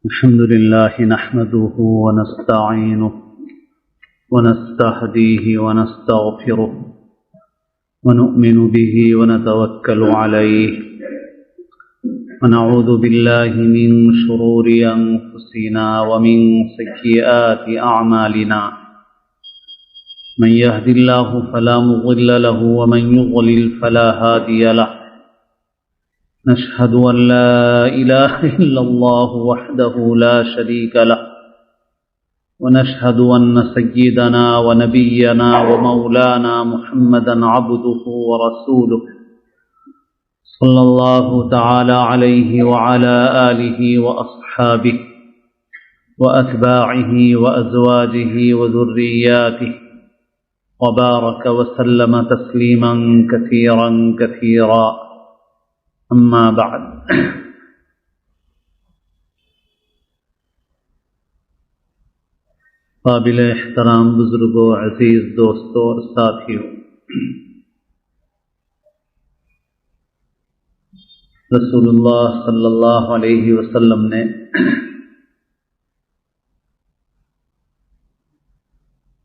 الحمد لله نحمده ونستعينه ونستهديه ونستغفره ونؤمن به ونتوكل عليه ونعوذ بالله من شرور أنفسنا ومن سيئات أعمالنا من يهد الله فلا مضل له ومن يضلل فلا هادي له نشهد أن لا إله إلا الله وحده لا شريك له ونشهد أن سيدنا ونبينا ومولانا محمدا عبده ورسوله صلى الله تعالى عليه وعلى آله وأصحابه وأتباعه وأزواجه وذرياته وبارك وسلم تسليما كثيرا كثيرا اما بعد قابل احترام بزرگوں، عزیز دوستوں اور ساتھیوں، رسول اللہ صلی اللہ علیہ وسلم نے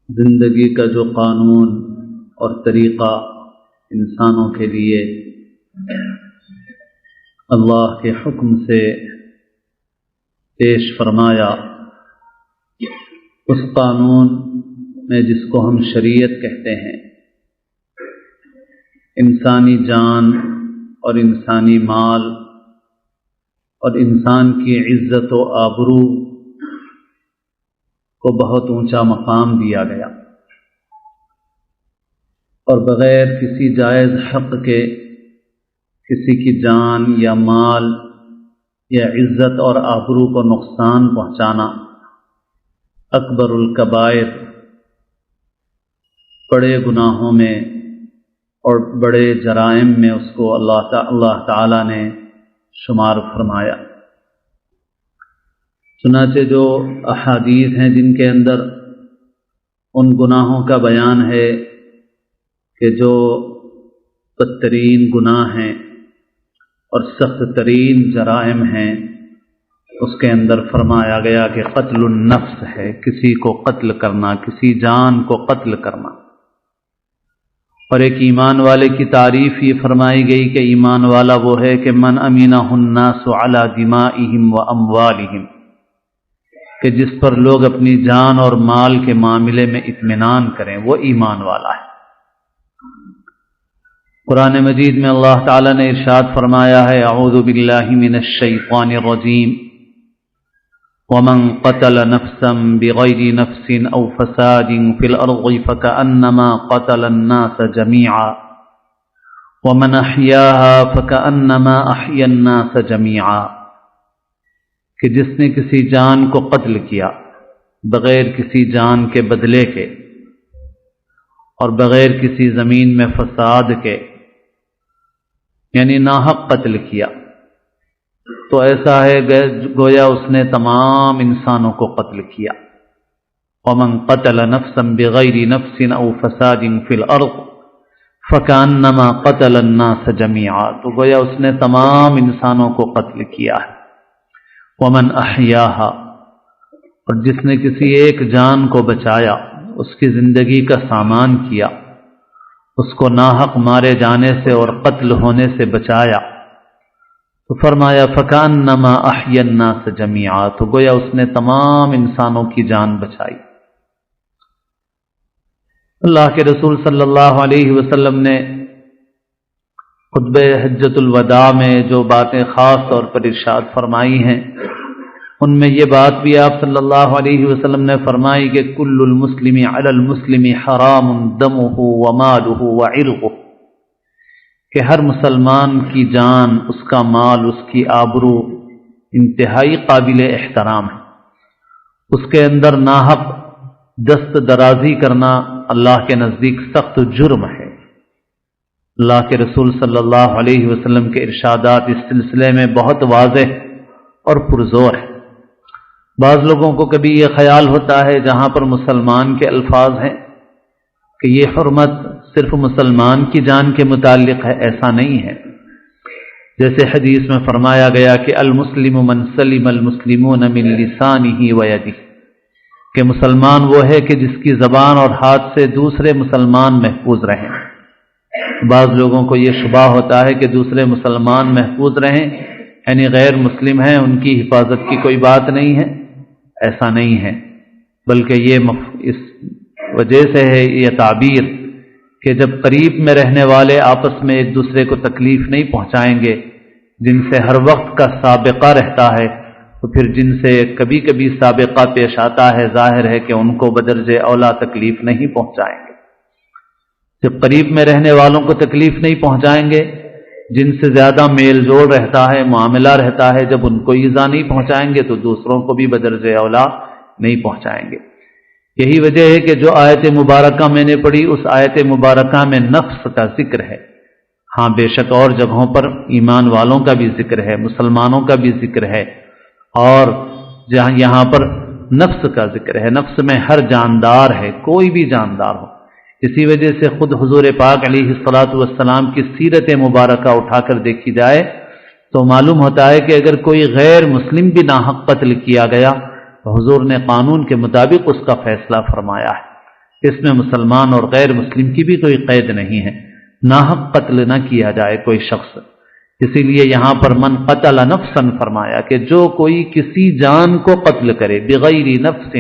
زندگی کا جو قانون اور طریقہ انسانوں کے لیے اللہ کے حکم سے پیش فرمایا، اس قانون میں جس کو ہم شریعت کہتے ہیں، انسانی جان اور انسانی مال اور انسان کی عزت و آبرو کو بہت اونچا مقام دیا گیا، اور بغیر کسی جائز حق کے کسی کی جان یا مال یا عزت اور آبرو کو نقصان پہنچانا اکبر الکبائر، بڑے گناہوں میں اور بڑے جرائم میں اس کو اللہ تعالی نے شمار فرمایا۔ چنانچہ جو احادیث ہیں جن کے اندر ان گناہوں کا بیان ہے کہ جو بدترین گناہ ہیں اور سخت ترین جرائم ہیں، اس کے اندر فرمایا گیا کہ قتل النفس ہے، کسی کو قتل کرنا، کسی جان کو قتل کرنا۔ اور ایک ایمان والے کی تعریف یہ فرمائی گئی کہ ایمان والا وہ ہے کہ من امینہ الناس علی دمائہم و اموالہم، کہ جس پر لوگ اپنی جان اور مال کے معاملے میں اطمینان کریں، وہ ایمان والا ہے۔ قرآن مجید میں اللہ تعالی نے ارشاد فرمایا ہے، اعوذ باللہ من الشیطان الرجیم، ومن قتل نفسا بغیر نفس او فساد فی الارض فکأنما قتل الناس جميعا ومن احیاها فکأنما احیا الناس جميعا، کہ جس نے کسی جان کو قتل کیا بغیر کسی جان کے بدلے کے اور بغیر کسی زمین میں فساد کے، یعنی ناحق قتل کیا، تو ایسا ہے گویا اس نے تمام انسانوں کو قتل کیا۔ ومن قتل نفسا بغیر نفس او فساد فی الارض فکأنما قتل الناس جميعا، تو گویا اس نے تمام انسانوں کو قتل کیا ہے۔ ومن احیاها، اور جس نے کسی ایک جان کو بچایا، اس کی زندگی کا سامان کیا، اس کو ناحق مارے جانے سے اور قتل ہونے سے بچایا، تو فرمایا فکأنما احیا الناس جميعا، تو گویا اس نے تمام انسانوں کی جان بچائی۔ اللہ کے رسول صلی اللہ علیہ وسلم نے خطبہ حجۃ الوداع میں جو باتیں خاص طور پر ارشاد فرمائی ہیں، ان میں یہ بات بھی آپ صلی اللہ علیہ وسلم نے فرمائی کہ کل المسلم علی المسلم حرام دمہ ومالہ وعرضہ، کہ ہر مسلمان کی جان، اس کا مال، اس کی آبرو انتہائی قابل احترام ہے۔ اس کے اندر ناحق دست درازی کرنا اللہ کے نزدیک سخت جرم ہے۔ اللہ کے رسول صلی اللہ علیہ وسلم کے ارشادات اس سلسلے میں بہت واضح اور پرزور ہے۔ بعض لوگوں کو کبھی یہ خیال ہوتا ہے جہاں پر مسلمان کے الفاظ ہیں کہ یہ حرمت صرف مسلمان کی جان کے متعلق ہے، ایسا نہیں ہے۔ جیسے حدیث میں فرمایا گیا کہ المسلم من سلم المسلمون من لسانہ و یدہ، کہ مسلمان وہ ہے کہ جس کی زبان اور ہاتھ سے دوسرے مسلمان محفوظ رہیں۔ بعض لوگوں کو یہ شبہ ہوتا ہے کہ دوسرے مسلمان محفوظ رہیں یعنی غیر مسلم ہیں، ان کی حفاظت کی کوئی بات نہیں ہے۔ ایسا نہیں ہے، بلکہ یہ اس وجہ سے ہے یہ تعبیر کہ جب قریب میں رہنے والے آپس میں ایک دوسرے کو تکلیف نہیں پہنچائیں گے، جن سے ہر وقت کا سابقہ رہتا ہے، تو پھر جن سے کبھی کبھی سابقہ پیش آتا ہے، ظاہر ہے کہ ان کو بدرجہ اولا تکلیف نہیں پہنچائیں گے۔ جب قریب میں رہنے والوں کو تکلیف نہیں پہنچائیں گے، جن سے زیادہ میل جول رہتا ہے، معاملہ رہتا ہے، جب ان کو ایذا نہیں پہنچائیں گے تو دوسروں کو بھی بدرجہ اولا نہیں پہنچائیں گے۔ یہی وجہ ہے کہ جو آیت مبارکہ میں نے پڑھی، اس آیت مبارکہ میں نفس کا ذکر ہے۔ ہاں بے شک اور جگہوں پر ایمان والوں کا بھی ذکر ہے، مسلمانوں کا بھی ذکر ہے، اور جہاں یہاں پر نفس کا ذکر ہے۔ نفس میں ہر جاندار ہے، کوئی بھی جاندار ہو۔ اسی وجہ سے خود حضور پاک علیہ الصلاۃ والسلام کی سیرت مبارکہ اٹھا کر دیکھی جائے تو معلوم ہوتا ہے کہ اگر کوئی غیر مسلم بھی ناحق قتل کیا گیا تو حضور نے قانون کے مطابق اس کا فیصلہ فرمایا ہے۔ اس میں مسلمان اور غیر مسلم کی بھی کوئی قید نہیں ہے، ناحق قتل نہ کیا جائے کوئی شخص۔ اسی لیے یہاں پر من قتل نفسا فرمایا کہ جو کوئی کسی جان کو قتل کرے بغیر نفس،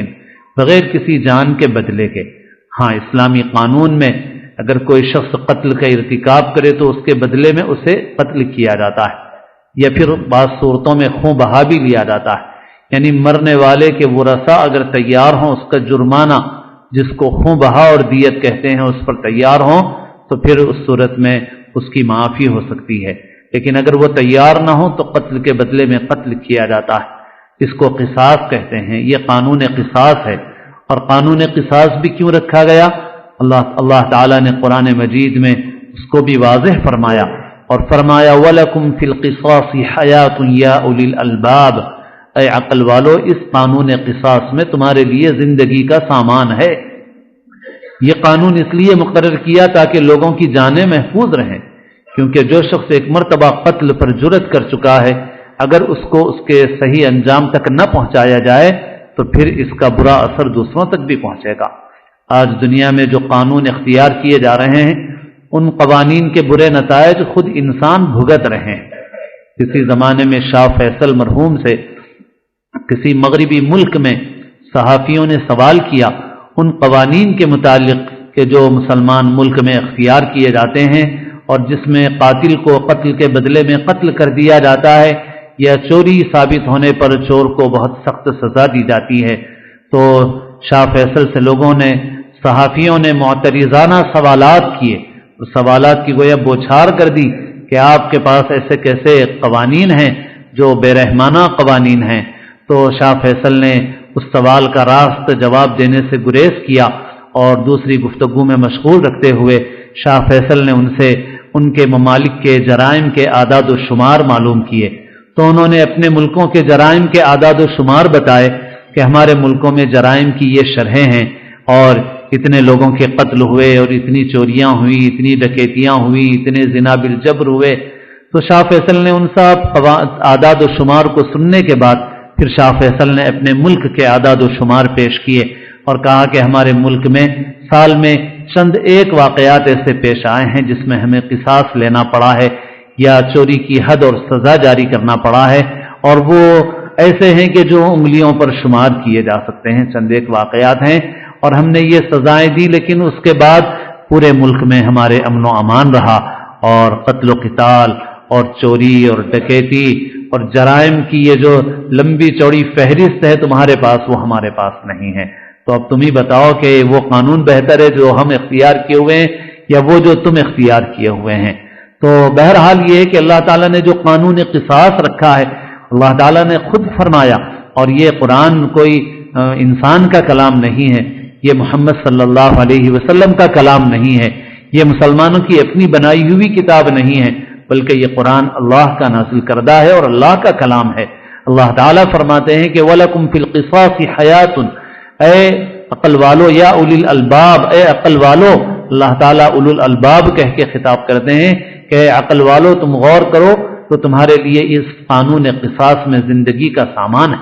بغیر کسی جان کے بدلے کے۔ ہاں اسلامی قانون میں اگر کوئی شخص قتل کا ارتکاب کرے تو اس کے بدلے میں اسے قتل کیا جاتا ہے، یا پھر بعض صورتوں میں خون بہا بھی لیا جاتا ہے، یعنی مرنے والے کے ورثاء اگر تیار ہوں اس کا جرمانہ جس کو خون بہا اور دیت کہتے ہیں اس پر تیار ہوں تو پھر اس صورت میں اس کی معافی ہو سکتی ہے، لیکن اگر وہ تیار نہ ہو تو قتل کے بدلے میں قتل کیا جاتا ہے۔ اس کو قصاص کہتے ہیں، یہ قانون قصاص ہے۔ اور قانون قصاص بھی کیوں رکھا گیا؟ اللہ تعالیٰ نے قرآن مجید میں اس کو بھی واضح فرمایا، اور فرمایا وَلَكُمْ فِي الْقِصَاصِ حَيَاةٌ يَا أُولِي الْأَلْبَابِ، اے عقل والو اس قانون قصاص میں تمہارے لیے زندگی کا سامان ہے۔ یہ قانون اس لیے مقرر کیا تاکہ لوگوں کی جانیں محفوظ رہیں، کیونکہ جو شخص ایک مرتبہ قتل پر جرت کر چکا ہے، اگر اس کو اس کے صحیح انجام تک نہ پہنچایا جائے تو پھر اس کا برا اثر دوسروں تک بھی پہنچے گا۔ آج دنیا میں جو قانون اختیار کیے جا رہے ہیں ان قوانین کے برے نتائج خود انسان بھگت رہے ہیں۔ کسی زمانے میں شاہ فیصل مرحوم سے کسی مغربی ملک میں صحافیوں نے سوال کیا ان قوانین کے متعلق کہ جو مسلمان ملک میں اختیار کیے جاتے ہیں اور جس میں قاتل کو قتل کے بدلے میں قتل کر دیا جاتا ہے یا چوری ثابت ہونے پر چور کو بہت سخت سزا دی جاتی ہے۔ تو شاہ فیصل سے لوگوں نے، صحافیوں نے معترضانہ سوالات کیے، سوالات کی گویا بوچھار کر دی کہ آپ کے پاس ایسے کیسے قوانین ہیں جو بے رحمانہ قوانین ہیں۔ تو شاہ فیصل نے اس سوال کا راست جواب دینے سے گریز کیا اور دوسری گفتگو میں مشغول رکھتے ہوئے شاہ فیصل نے ان سے ان کے ممالک کے جرائم کے اعداد و شمار معلوم کیے۔ تو انہوں نے اپنے ملکوں کے جرائم کے اعداد و شمار بتائے کہ ہمارے ملکوں میں جرائم کی یہ شرحیں ہیں اور اتنے لوگوں کے قتل ہوئے اور اتنی چوریاں ہوئی، اتنی ڈکیتیاں ہوئی، اتنے زنا بالجبر ہوئے۔ تو شاہ فیصل نے ان سب اعداد و شمار کو سننے کے بعد پھر شاہ فیصل نے اپنے ملک کے اعداد و شمار پیش کیے اور کہا کہ ہمارے ملک میں سال میں چند ایک واقعات ایسے پیش آئے ہیں جس میں ہمیں قصاص لینا پڑا ہے یا چوری کی حد اور سزا جاری کرنا پڑا ہے، اور وہ ایسے ہیں کہ جو انگلیوں پر شمار کیے جا سکتے ہیں، چند ایک واقعات ہیں اور ہم نے یہ سزائیں دی، لیکن اس کے بعد پورے ملک میں ہمارے امن و امان رہا، اور قتل و قتال اور چوری اور ڈکیتی اور جرائم کی یہ جو لمبی چوڑی فہرست ہے تمہارے پاس، وہ ہمارے پاس نہیں ہے۔ تو اب تم ہی بتاؤ کہ وہ قانون بہتر ہے جو ہم اختیار کیے ہوئے ہیں یا وہ جو تم اختیار کیے ہوئے ہیں؟ تو بہرحال یہ ہے کہ اللہ تعالیٰ نے جو قانون قصاص رکھا ہے اللہ تعالیٰ نے خود فرمایا، اور یہ قرآن کوئی انسان کا کلام نہیں ہے، یہ محمد صلی اللہ علیہ وسلم کا کلام نہیں ہے، یہ مسلمانوں کی اپنی بنائی ہوئی کتاب نہیں ہے، بلکہ یہ قرآن اللہ کا نازل کردہ ہے اور اللہ کا کلام ہے۔ اللہ تعالیٰ فرماتے ہیں کہ وَلَكُمْ فِي الْقِصَاصِ حَيَاةٌ، اے عقل والو، یا اولی الالباب، اے عقل والو۔ اللہ تعالیٰ اولو الالباب کہہ کے خطاب کرتے ہیں کہ اے عقل والو تم غور کرو، تو تمہارے لیے اس قانون قصاص میں زندگی کا سامان ہے،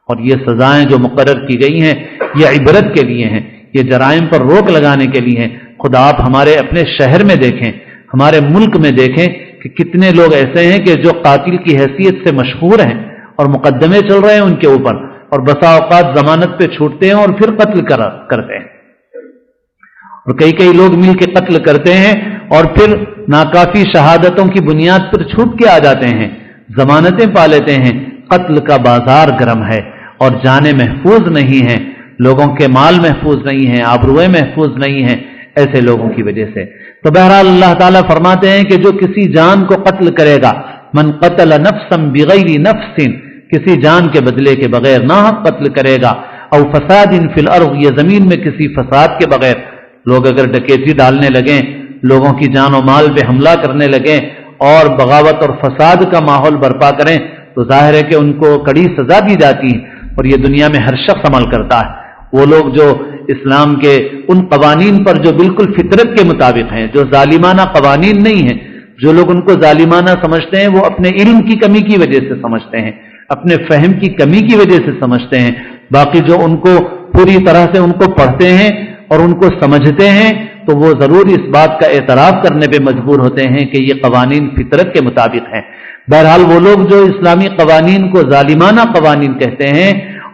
اور یہ سزائیں جو مقرر کی گئی ہیں یہ عبرت کے لیے ہیں، یہ جرائم پر روک لگانے کے لیے ہیں۔ خدا آپ ہمارے اپنے شہر میں دیکھیں، ہمارے ملک میں دیکھیں کہ کتنے لوگ ایسے ہیں کہ جو قاتل کی حیثیت سے مشہور ہیں اور مقدمے چل رہے ہیں ان کے اوپر، اور بسا اوقات ضمانت پہ چھوٹتے ہیں اور پھر قتل کرتے ہیں، اور کئی لوگ مل کے قتل کرتے ہیں اور پھر ناکافی شہادتوں کی بنیاد پر چھوٹ کے آ جاتے ہیں، ضمانتیں پا لیتے ہیں۔ قتل کا بازار گرم ہے اور جانیں محفوظ نہیں ہیں، لوگوں کے مال محفوظ نہیں ہیں، آبروئیں محفوظ نہیں ہیں ایسے لوگوں کی وجہ سے۔ تو بہرحال اللہ تعالیٰ فرماتے ہیں کہ جو کسی جان کو قتل کرے گا، من قتل نفسا بغیر نفس، کسی جان کے بدلے کے بغیر ناحق قتل کرے گا، او فساد فی الارض، یہ زمین میں کسی فساد کے بغیر، لوگ اگر ڈکیتی ڈالنے لگیں، لوگوں کی جان و مال پہ حملہ کرنے لگیں اور بغاوت اور فساد کا ماحول برپا کریں تو ظاہر ہے کہ ان کو کڑی سزا دی جاتی ہے، اور یہ دنیا میں ہر شخص عمل کرتا ہے۔ وہ لوگ جو اسلام کے ان قوانین پر جو بالکل فطرت کے مطابق ہیں، جو ظالمانہ قوانین نہیں ہیں، جو لوگ ان کو ظالمانہ سمجھتے ہیں وہ اپنے علم کی کمی کی وجہ سے سمجھتے ہیں، اپنے فہم کی کمی کی وجہ سے سمجھتے ہیں۔ باقی جو ان کو پوری طرح سے ان کو پڑھتے ہیں اور ان کو سمجھتے ہیں تو وہ ضرور اس بات کا اعتراف کرنے پہ مجبور ہوتے ہیں کہ یہ قوانین فطرت کے مطابق ہیں۔ بہرحال وہ لوگ جو اسلامی قوانین کو ظالمانہ قوانین کہتے ہیں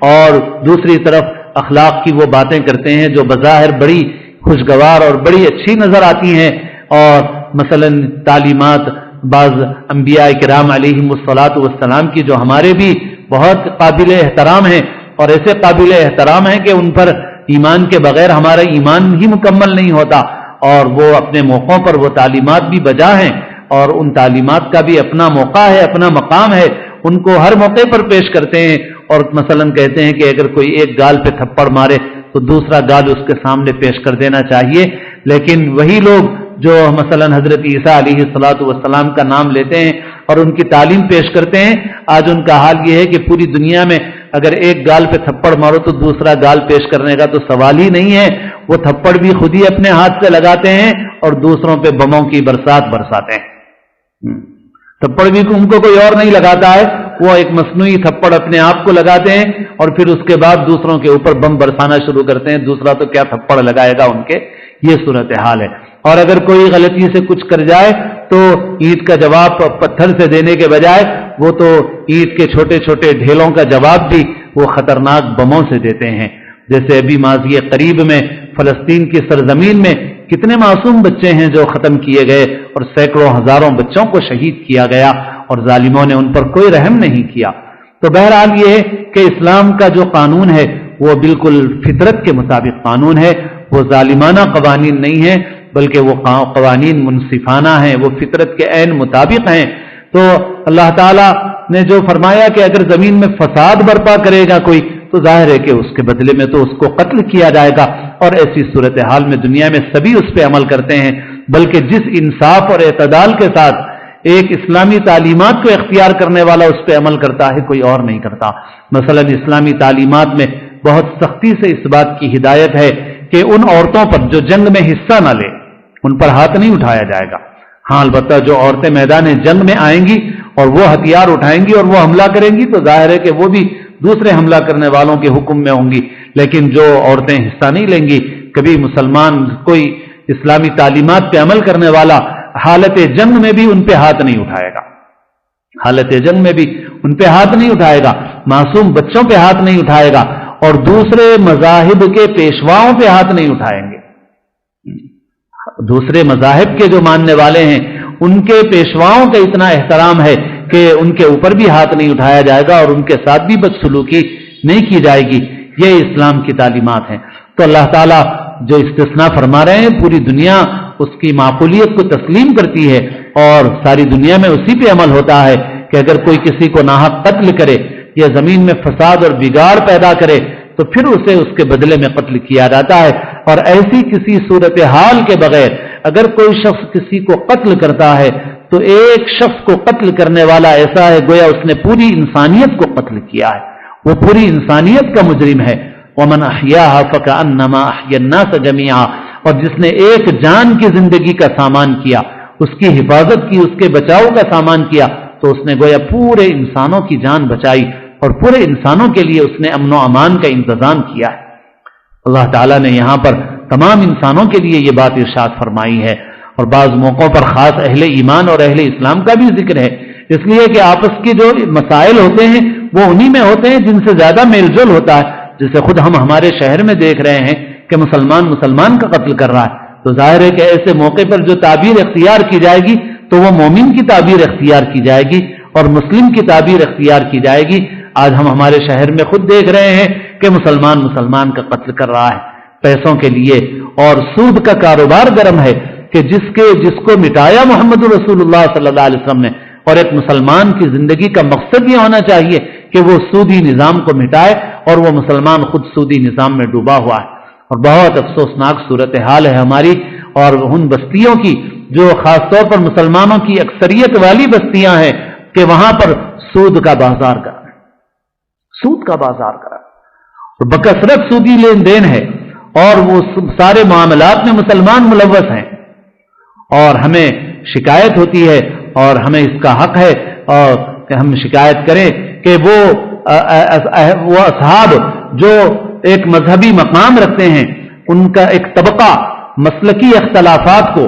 اور دوسری طرف اخلاق کی وہ باتیں کرتے ہیں جو بظاہر بڑی خوشگوار اور بڑی اچھی نظر آتی ہیں، اور مثلا تعلیمات بعض انبیاء کرام علیہم الصلاۃ والسلام کی جو ہمارے بھی بہت قابل احترام ہیں، اور ایسے قابل احترام ہیں کہ ان پر ایمان کے بغیر ہمارا ایمان ہی مکمل نہیں ہوتا، اور وہ اپنے موقعوں پر وہ تعلیمات بھی بجا ہیں، اور ان تعلیمات کا بھی اپنا موقع ہے، اپنا مقام ہے، ان کو ہر موقع پر پیش کرتے ہیں، اور مثلا کہتے ہیں کہ اگر کوئی ایک گال پہ تھپڑ مارے تو دوسرا گال اس کے سامنے پیش کر دینا چاہیے۔ لیکن وہی لوگ جو مثلا حضرت عیسیٰ علیہ الصلاۃ والسلام کا نام لیتے ہیں اور ان کی تعلیم پیش کرتے ہیں، آج ان کا حال یہ ہے کہ پوری دنیا میں اگر ایک گال پہ تھپڑ مارو تو دوسرا گال پیش کرنے کا تو سوال ہی نہیں ہے، وہ تھپڑ بھی خود ہی اپنے ہاتھ سے لگاتے ہیں اور دوسروں پہ بموں کی برسات برساتے ہیں۔ تھپڑ بھی ان کو کوئی اور نہیں لگاتا ہے، وہ ایک مصنوعی تھپڑ اپنے آپ کو لگاتے ہیں اور پھر اس کے بعد دوسروں کے اوپر بم برسانا شروع کرتے ہیں، دوسرا تو کیا تھپڑ لگائے گا ان کے، یہ صورتحال ہے۔ اور اگر کوئی غلطی سے کچھ کر جائے تو اینٹ کا جواب پتھر سے دینے کے بجائے وہ تو اینٹ کے چھوٹے چھوٹے ڈھیلوں کا جواب بھی وہ خطرناک بموں سے دیتے ہیں۔ جیسے ابھی ماضی قریب میں فلسطین کی سرزمین میں کتنے معصوم بچے ہیں جو ختم کیے گئے اور سینکڑوں ہزاروں بچوں کو شہید کیا گیا اور ظالموں نے ان پر کوئی رحم نہیں کیا۔ تو بہرحال یہ ہے کہ اسلام کا جو قانون ہے وہ بالکل فطرت کے مطابق قانون ہے، وہ ظالمانہ قوانین نہیں ہیں بلکہ وہ قوانین منصفانہ ہیں، وہ فطرت کے عین مطابق ہیں۔ تو اللہ تعالیٰ نے جو فرمایا کہ اگر زمین میں فساد برپا کرے گا کوئی تو ظاہر ہے کہ اس کے بدلے میں تو اس کو قتل کیا جائے گا، اور ایسی صورتحال میں دنیا میں سبھی اس پہ عمل کرتے ہیں، بلکہ جس انصاف اور اعتدال کے ساتھ ایک اسلامی تعلیمات کو اختیار کرنے والا اس پہ عمل کرتا ہے کوئی اور نہیں کرتا۔ مثلا اسلامی تعلیمات میں بہت سختی سے اس بات کی ہدایت ہے کہ ان عورتوں پر جو جنگ میں حصہ نہ لے ان پر ہاتھ نہیں اٹھایا جائے گا۔ ہاں البتہ جو عورتیں میدان جنگ میں آئیں گی اور وہ ہتھیار اٹھائیں گی اور وہ حملہ کریں گی تو ظاہر ہے کہ وہ بھی دوسرے حملہ کرنے والوں کے حکم میں ہوں گی، لیکن جو عورتیں حصہ نہیں لیں گی، کبھی مسلمان کوئی اسلامی تعلیمات پہ عمل کرنے والا حالت جنگ میں بھی ان پہ ہاتھ نہیں اٹھائے گا، حالت جنگ میں بھی ان پہ ہاتھ نہیں اٹھائے گا، معصوم بچوں پہ ہاتھ نہیں اٹھائے گا، اور دوسرے مذاہب کے پیشواؤں پہ ہاتھ نہیں اٹھائیں گے۔ دوسرے مذاہب کے جو ماننے والے ہیں ان کے پیشواؤں کا اتنا احترام ہے کہ ان کے اوپر بھی ہاتھ نہیں اٹھایا جائے گا اور ان کے ساتھ بھی بدسلوکی نہیں کی جائے گی۔ یہ اسلام کی تعلیمات ہیں۔ تو اللہ تعالیٰ جو استثناء فرما رہے ہیں پوری دنیا اس کی معقولیت کو تسلیم کرتی ہے اور ساری دنیا میں اسی پہ عمل ہوتا ہے کہ اگر کوئی کسی کو ناحق قتل کرے یا زمین میں فساد اور بگاڑ پیدا کرے تو پھر اسے اس کے بدلے میں قتل کیا جاتا ہے، اور ایسی کسی صورتحال کے بغیر اگر کوئی شخص کسی کو قتل کرتا ہے تو ایک شخص کو قتل کرنے والا ایسا ہے گویا اس نے پوری انسانیت کو قتل کیا ہے، وہ پوری انسانیت کا مجرم ہے۔ وَمَنْ أَحْيَاهَا فَكَأَنَّمَا أَحْيَا النَّاسَ جَمِيعًا، اور جس نے ایک جان کی زندگی کا سامان کیا، اس کی حفاظت کی، اس کے بچاؤ کا سامان کیا، تو اس نے گویا پورے انسانوں کی جان بچائی اور پورے انسانوں کے لیے اس نے امن و امان کا انتظام کیا ہے۔ اللہ تعالیٰ نے یہاں پر تمام انسانوں کے لیے یہ بات ارشاد فرمائی ہے، اور بعض موقعوں پر خاص اہل ایمان اور اہل اسلام کا بھی ذکر ہے، اس لیے کہ آپس کے جو مسائل ہوتے ہیں وہ انہی میں ہوتے ہیں جن سے زیادہ میل جول ہوتا ہے۔ جسے خود ہم ہمارے شہر میں دیکھ رہے ہیں کہ مسلمان کا قتل کر رہا ہے، تو ظاہر ہے کہ ایسے موقع پر جو تعبیر اختیار کی جائے گی تو وہ مومن کی تعبیر اختیار کی جائے گی اور مسلم کی تعبیر اختیار کی جائے گی۔ آج ہم ہمارے شہر میں خود دیکھ رہے ہیں کہ مسلمان کا قتل کر رہا ہے پیسوں کے لیے، اور سود کا کاروبار گرم ہے کہ جس کو مٹایا محمد رسول اللہ صلی اللہ علیہ وسلم نے، اور ایک مسلمان کی زندگی کا مقصد یہ ہونا چاہیے کہ وہ سودی نظام کو مٹائے، اور وہ مسلمان خود سودی نظام میں ڈوبا ہوا ہے۔ اور بہت افسوسناک صورتحال ہے ہماری اور ان بستیوں کی جو خاص طور پر مسلمانوں کی اکثریت والی بستیاں ہیں کہ وہاں پر سود کا بازار کرا اور بکثرت سودی لین دین ہے، اور وہ سارے معاملات میں مسلمان ملوث ہیں، اور ہمیں شکایت ہوتی ہے اور ہمیں اس کا حق ہے اور کہ ہم شکایت کریں کہ وہ اصحاب جو ایک مذہبی مقام رکھتے ہیں، ان کا ایک طبقہ مسلکی اختلافات کو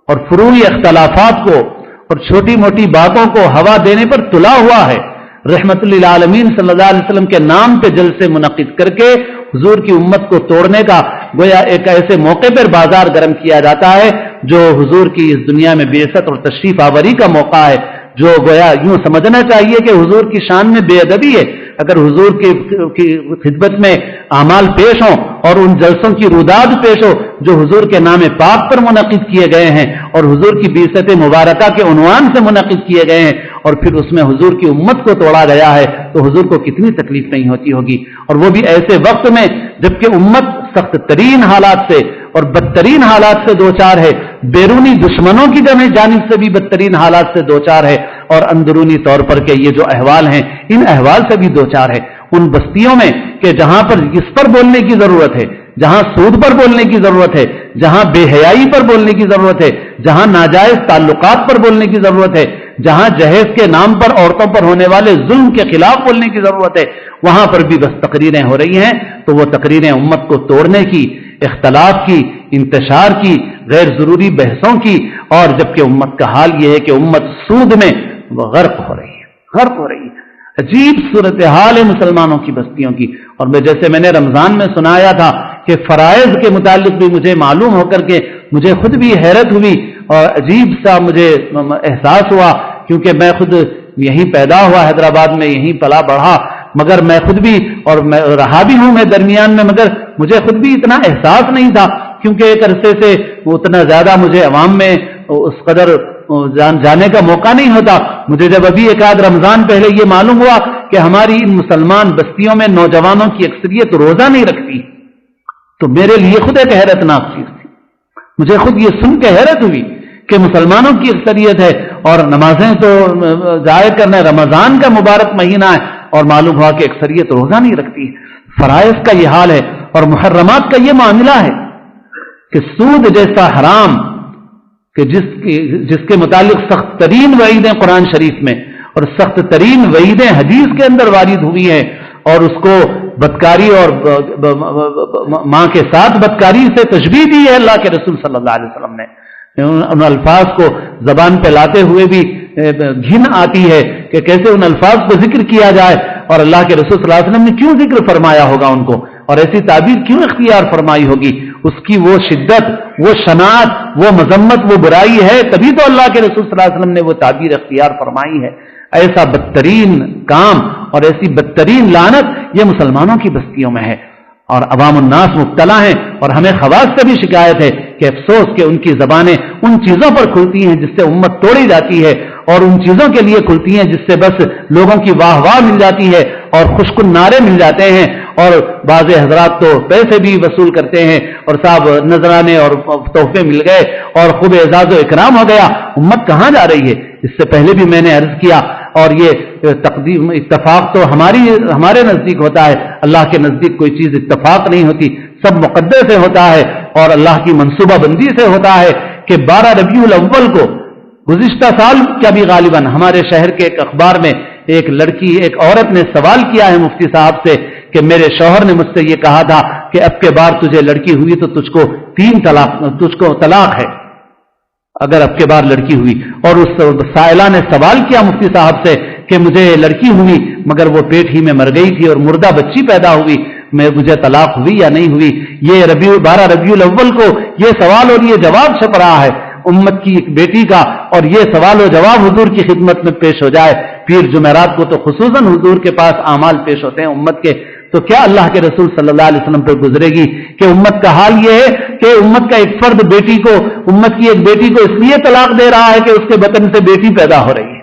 اور فروعی اختلافات کو اور چھوٹی موٹی باتوں کو ہوا دینے پر تلا ہوا ہے۔ رحمت للعالمین صلی اللہ علیہ وسلم کے نام پہ جلسے منعقد کر کے حضور کی امت کو توڑنے کا گویا ایک ایسے موقع پر بازار گرم کیا جاتا ہے جو حضور کی اس دنیا میں بعثت اور تشریف آوری کا موقع ہے، جو گویا یوں سمجھنا چاہیے کہ حضور کی شان میں بے ادبی ہے اگر حضور کی خدمت میں اعمال پیش ہوں اور ان جلسوں کی روداد پیش ہو جو حضور کے نام پاک پر منعقد کیے گئے ہیں اور حضور کی بعثت مبارکہ کے عنوان سے منعقد کیے گئے ہیں، اور پھر اس میں حضور کی امت کو توڑا گیا ہے، تو حضور کو کتنی تکلیف نہیں ہوتی ہوگی، اور وہ بھی ایسے وقت میں جبکہ امت سخت ترین حالات سے اور بدترین حالات سے دوچار ہے، بیرونی دشمنوں کی جانب سے بھی بدترین حالات سے دوچار ہے، اور اندرونی طور پر کے یہ جو احوال ہیں ان احوال سے بھی دوچار ہے۔ ان بستیوں میں کہ جہاں پر اس پر بولنے کی ضرورت ہے، جہاں سود پر بولنے کی ضرورت ہے، جہاں بے حیائی پر بولنے کی ضرورت ہے، جہاں ناجائز تعلقات پر بولنے کی ضرورت ہے، جہاں جہیز کے نام پر عورتوں پر ہونے والے ظلم کے خلاف بولنے کی ضرورت ہے، وہاں پر بھی بس تقریریں ہو رہی ہیں، تو وہ تقریریں امت کو توڑنے کی، اختلاف کی، انتشار کی، غیر ضروری بحثوں کی، اور جبکہ امت کا حال یہ ہے کہ امت سود میں غرق ہو رہی ہے۔ عجیب صورتحال ہے مسلمانوں کی بستیوں کی۔ اور جیسے میں نے رمضان میں سنایا تھا کہ فرائض کے متعلق بھی مجھے معلوم ہو کر کے مجھے خود بھی حیرت ہوئی اور عجیب سا مجھے احساس ہوا، کیونکہ میں خود یہیں پیدا ہوا، حیدرآباد میں یہیں پلا بڑھا، مگر میں خود بھی اور میں رہا بھی ہوں میں درمیان میں، مگر مجھے خود بھی اتنا احساس نہیں تھا، کیونکہ ایک عرصے سے اتنا زیادہ مجھے عوام میں اس قدر جانے کا موقع نہیں ہوتا۔ مجھے جب ابھی ایک آدھ رمضان پہلے یہ معلوم ہوا کہ ہماری ان مسلمان بستیوں میں نوجوانوں کی اکثریت روزہ نہیں رکھتی، تو میرے لیے خود ایک حیرت ناک چیز تھی۔ مجھے خود یہ سن کے حیرت ہوئی کہ مسلمانوں کی اکثریت ہے اور نمازیں تو ضائع کرنا ہے، رمضان کا مبارک مہینہ ہے اور معلوم ہوا کہ اکثریت روزہ نہیں رکھتی۔ فرائض کا یہ حال ہے اور محرمات کا یہ معاملہ ہے کہ سود جیسا حرام کہ جس کے متعلق سخت ترین وعیدیں قرآن شریف میں اور سخت ترین وعیدیں حدیث کے اندر وارد ہوئی ہیں، اور اس کو بدکاری اور ماں کے ساتھ بدکاری سے تشبیہ دی ہے اللہ کے رسول صلی اللہ علیہ وسلم نے۔ ان الفاظ کو زبان پہ لاتے ہوئے بھی گھن آتی ہے کہ کیسے ان الفاظ کو ذکر کیا جائے، اور اللہ کے رسول صلی اللہ علیہ وسلم نے کیوں ذکر فرمایا ہوگا ان کو، اور ایسی تعبیر کیوں اختیار فرمائی ہوگی، اس کی وہ شدت، وہ شناعت، وہ مذمت، وہ برائی ہے، تبھی تو اللہ کے رسول صلی اللہ علیہ وسلم نے وہ تعبیر اختیار فرمائی ہے۔ ایسا بدترین کام اور ایسی بدترین لعنت یہ مسلمانوں کی بستیوں میں ہے، اور عوام الناس مبتلا ہیں، اور ہمیں خواص سے بھی شکایت ہے کہ افسوس کہ ان کی زبانیں ان چیزوں پر کھلتی ہیں جس سے امت توڑی جاتی ہے، اور ان چیزوں کے لیے کھلتی ہیں جس سے بس لوگوں کی واہ واہ مل جاتی ہے اور خوشکن نعرے مل جاتے ہیں، اور بعض حضرات تو پیسے بھی وصول کرتے ہیں اور صاحب نذرانے اور تحفے مل گئے اور خوب اعزاز و اکرام ہو گیا۔ امت کہاں جا رہی ہے؟ اس سے پہلے بھی میں نے عرض کیا، اور یہ تقدیم اتفاق تو ہمارے نزدیک ہوتا ہے، اللہ کے نزدیک کوئی چیز اتفاق نہیں ہوتی، سب مقدر سے ہوتا ہے اور اللہ کی منصوبہ بندی سے ہوتا ہے کہ 12 ربیع الاول کو گزشتہ سال کیا بھی غالباً ہمارے شہر کے ایک اخبار میں ایک لڑکی، ایک عورت نے سوال کیا ہے مفتی صاحب سے کہ میرے شوہر نے مجھ سے یہ کہا تھا کہ اب کے بعد تجھے لڑکی ہوئی تو تجھ کو طلاق ہے اگر اب کے بعد لڑکی ہوئی. اور اس سائلہ نے سوال کیا مفتی صاحب سے کہ مجھے لڑکی ہوئی مگر وہ پیٹ ہی میں مر گئی تھی اور مردہ بچی پیدا ہوئی، مجھے طلاق ہوئی یا نہیں ہوئی؟ یہ 12 ربیع الاول کو یہ سوال اور یہ جواب چھپ رہا ہے امت کی ایک بیٹی کا، اور یہ سوال و جواب حضور کی خدمت میں پیش ہو جائے. پیر جمعرات کو تو خصوصاً حضور کے پاس اعمال پیش ہوتے ہیں امت کے، تو کیا اللہ کے رسول صلی اللہ علیہ وسلم پر گزرے گی کہ امت کا حال یہ ہے کہ امت کا ایک فرد بیٹی کو، امت کی ایک بیٹی کو اس لیے طلاق دے رہا ہے کہ اس کے بطن سے بیٹی پیدا ہو رہی ہے.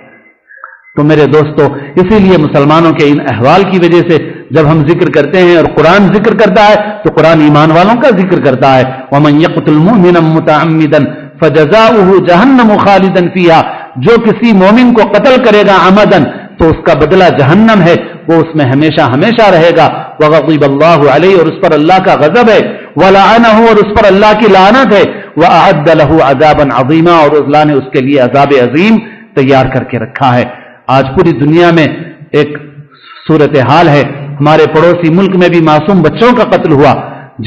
تو میرے دوستو، اسی لیے مسلمانوں کے ان احوال کی وجہ سے جب ہم ذکر کرتے ہیں اور قرآن ذکر کرتا ہے تو قرآن ایمان والوں کا ذکر کرتا ہے. وَمَن يَقْتُلْ مُؤْمِنًا مُتَعَمِّدًا فَجَزَاؤُهُ جَهَنَّمُ خَالِدًا فِيهَا، جو کسی مومن کو قتل کرے گا عمدن تو اس کا بدلہ جہنم ہے، وہ اس میں ہمیشہ ہمیشہ رہے گا. وَغَضِبَ اللَّهُ عَلَيْهِ، اور اس پر اللہ کا غضب ہے. وَلَعَنَهُ، اور اس پر اللہ کی لعنت ہے. وَأَعَدَّ لَهُ عَذَابًا عَظِيمًا، اور اللہ نے اس کے لیے عذاب عظیم تیار کر کے رکھا ہے. آج پوری دنیا میں ایک صورتحال ہے، ہمارے پڑوسی ملک میں بھی معصوم بچوں کا قتل ہوا.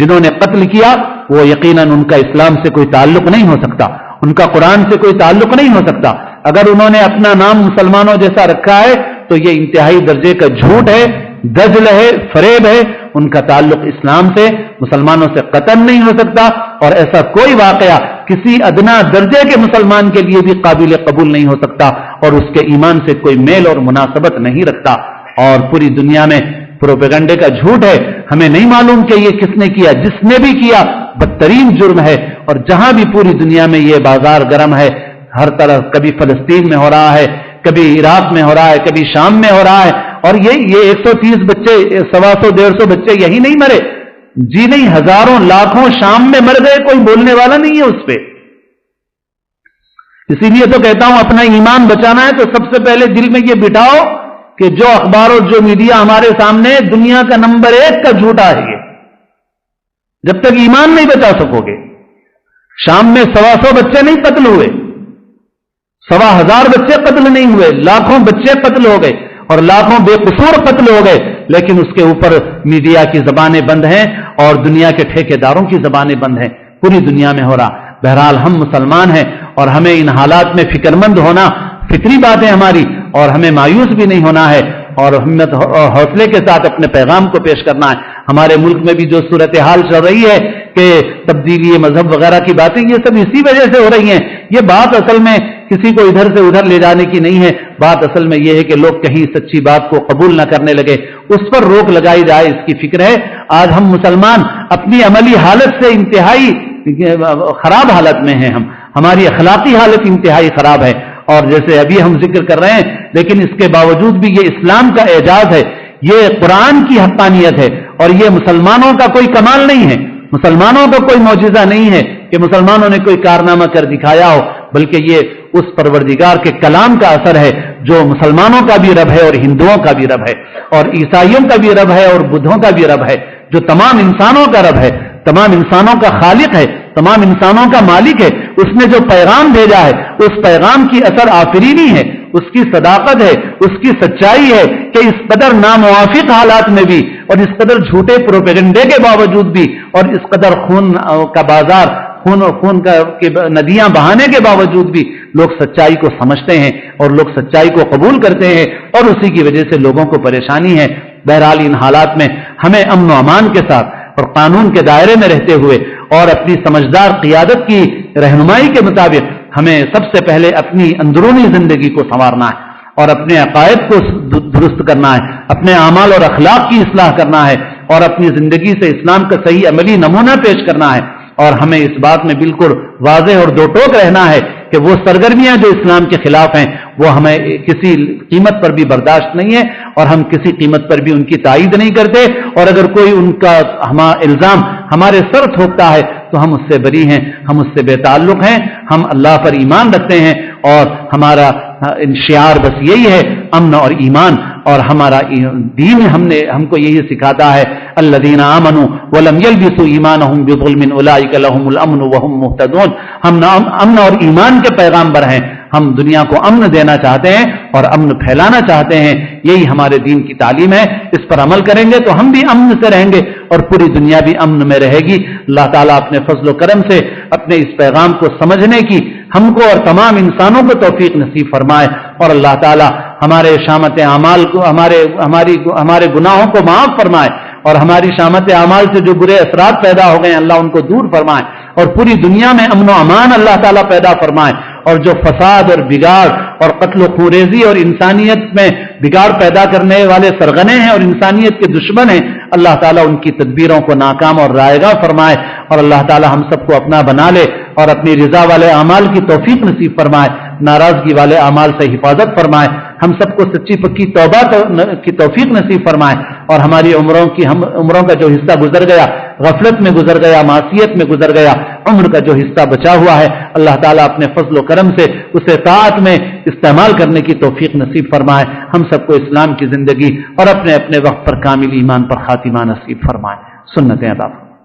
جنہوں نے قتل کیا وہ یقیناً ان کا اسلام سے کوئی تعلق نہیں ہو سکتا، ان کا قرآن سے کوئی تعلق نہیں ہو سکتا. اگر انہوں نے اپنا نام مسلمانوں جیسا رکھا ہے تو یہ انتہائی درجے کا جھوٹ ہے، دجل ہے، فریب ہے. ان کا تعلق اسلام سے، مسلمانوں سے قطعاً نہیں ہو سکتا، اور ایسا کوئی واقعہ کسی ادنا درجے کے مسلمان کے لیے بھی قابل قبول نہیں ہو سکتا اور اس کے ایمان سے کوئی میل اور مناسبت نہیں رکھتا. اور پوری دنیا میں پروپیگنڈے کا جھوٹ ہے. ہمیں نہیں معلوم کہ یہ کس نے کیا، جس نے بھی کیا بدترین جرم ہے. اور جہاں بھی پوری دنیا میں یہ بازار گرم ہے، ہر طرف، کبھی فلسطین میں ہو رہا ہے، کبھی عراق میں ہو رہا ہے، کبھی شام میں ہو رہا ہے. اور یہ 130 بچے، 125 بچے یہی نہیں مرے جی، نہیں، ہزاروں لاکھوں شام میں مر گئے، کوئی بولنے والا نہیں ہے اس پہ. اسی لیے تو کہتا ہوں اپنا ایمان بچانا ہے تو سب سے پہلے دل میں یہ بٹھاؤ کہ جو اخبار اور جو میڈیا ہمارے سامنے دنیا کا نمبر 1 کا جھوٹا ہے، یہ جب تک ایمان نہیں بچا سکو گے. شام میں 125 بچے نہیں قتل ہوئے، 1000 بچے قتل نہیں ہوئے، لاکھوں بچے قتل ہو گئے اور لاکھوں بے قصور قتل ہو گئے، لیکن اس کے اوپر میڈیا کی زبانیں بند ہیں اور دنیا کے ٹھیکیداروں کی زبانیں بند ہیں. پوری دنیا میں ہو رہا. بہرحال ہم مسلمان ہیں اور ہمیں ان حالات میں فکر مند ہونا فطری بات ہے ہماری، اور ہمیں مایوس بھی نہیں ہونا ہے اور ہمت اور حوصلے کے ساتھ اپنے پیغام کو پیش کرنا ہے. ہمارے ملک میں بھی جو صورتحال چل رہی ہے کہ تبدیلی مذہب وغیرہ کی باتیں، یہ سب اسی وجہ سے ہو رہی ہیں. یہ بات اصل میں کسی کو ادھر سے ادھر لے جانے کی نہیں ہے. بات اصل میں یہ ہے کہ لوگ کہیں سچی بات کو قبول نہ کرنے لگے، اس پر روک لگائی جائے، اس کی فکر ہے. آج ہم مسلمان اپنی عملی حالت سے انتہائی خراب حالت میں ہیں. ہماری اخلاقی حالت انتہائی خراب ہے، اور جیسے ابھی ہم ذکر کر رہے ہیں، لیکن اس کے باوجود بھی یہ اسلام کا اعجاز ہے، یہ قرآن کی حقانیت ہے، اور یہ مسلمانوں کا کوئی کمال نہیں ہے، مسلمانوں کا کوئی معجزہ نہیں ہے کہ مسلمانوں نے کوئی کارنامہ کر دکھایا ہو، بلکہ یہ اس پروردگار کے کلام کا اثر ہے جو مسلمانوں کا بھی رب ہے اور ہندوؤں کا بھی رب ہے اور عیسائیوں کا بھی رب ہے اور بدھوں کا بھی رب ہے، جو تمام انسانوں کا رب ہے، تمام انسانوں کا خالق ہے، تمام انسانوں کا مالک ہے. اس نے جو پیغام بھیجا ہے اس پیغام کی اثر آفرینی ہے، اس کی صداقت ہے، اس کی سچائی ہے کہ اس قدر ناموافق حالات میں بھی اور اس قدر جھوٹے پروپیگنڈے کے باوجود بھی اور اس قدر خون کا بازار، خون کے ندیاں بہانے کے باوجود بھی لوگ سچائی کو سمجھتے ہیں اور لوگ سچائی کو قبول کرتے ہیں، اور اسی کی وجہ سے لوگوں کو پریشانی ہے. بہرحال ان حالات میں ہمیں امن و امان کے ساتھ اور قانون کے دائرے میں رہتے ہوئے اور اپنی سمجھدار قیادت کی رہنمائی کے مطابق ہمیں سب سے پہلے اپنی اندرونی زندگی کو سنوارنا ہے اور اپنے عقائد کو درست کرنا ہے، اپنے اعمال اور اخلاق کی اصلاح کرنا ہے اور اپنی زندگی سے اسلام کا صحیح عملی نمونہ پیش کرنا ہے. اور ہمیں اس بات میں بالکل واضح اور دو ٹوک رہنا ہے کہ وہ سرگرمیاں جو اسلام کے خلاف ہیں وہ ہمیں کسی قیمت پر بھی برداشت نہیں ہے اور ہم کسی قیمت پر بھی ان کی تائید نہیں کرتے، اور اگر کوئی ان کا الزام ہمارے سر تھوکتا ہے تو ہم اس سے بری ہیں، ہم اس سے بے تعلق ہیں. ہم اللہ پر ایمان رکھتے ہیں اور ہمارا شعار بس یہی ہے، امن اور ایمان. اور ہمارا دین ہم کو یہی سکھاتا ہے، الذین آمنوا ولم یلبسوا ایمانہم بظلم اولئک لہم الامن وہم مہتدون. ہم امن اور ایمان کے پیغامبر ہیں، ہم دنیا کو امن دینا چاہتے ہیں اور امن پھیلانا چاہتے ہیں. یہی ہمارے دین کی تعلیم ہے. اس پر عمل کریں گے تو ہم بھی امن سے رہیں گے اور پوری دنیا بھی امن میں رہے گی. اللہ تعالیٰ اپنے فضل و کرم سے اپنے اس پیغام کو سمجھنے کی ہم کو اور تمام انسانوں کو توفیق نصیب فرمائے, اور اللہ تعالیٰ ہمارے شامت اعمال کو ہمارے گناہوں کو معاف فرمائے, اور ہماری شامت اعمال سے جو برے اثرات پیدا ہو گئے اللہ ان کو دور فرمائے, اور پوری دنیا میں امن و امان اللہ تعالیٰ پیدا فرمائے, اور جو فساد اور بگاڑ اور قتل و خوریزی اور انسانیت میں بگاڑ پیدا کرنے والے سرغنے ہیں اور انسانیت کے دشمن ہیں, اللہ تعالیٰ ان کی تدبیروں کو ناکام اور رائگاں فرمائے, اور اللہ تعالیٰ ہم سب کو اپنا بنا لے اور اپنی رضا والے اعمال کی توفیق نصیب فرمائے, ناراضگی والے اعمال سے حفاظت فرمائے, ہم سب کو سچی پکی توبہ کی توفیق نصیب فرمائے, اور ہماری عمروں کا جو حصہ گزر گیا, غفلت میں گزر گیا, معصیت میں گزر گیا, عمر کا جو حصہ بچا ہوا ہے اللہ تعالیٰ اپنے فضل و کرم سے اسے طاعت میں استعمال کرنے کی توفیق نصیب فرمائے. ہم سب کو اسلام کی زندگی اور اپنے اپنے وقت پر کامل ایمان پر خاتمہ نصیب فرمائے. سنتیں ادا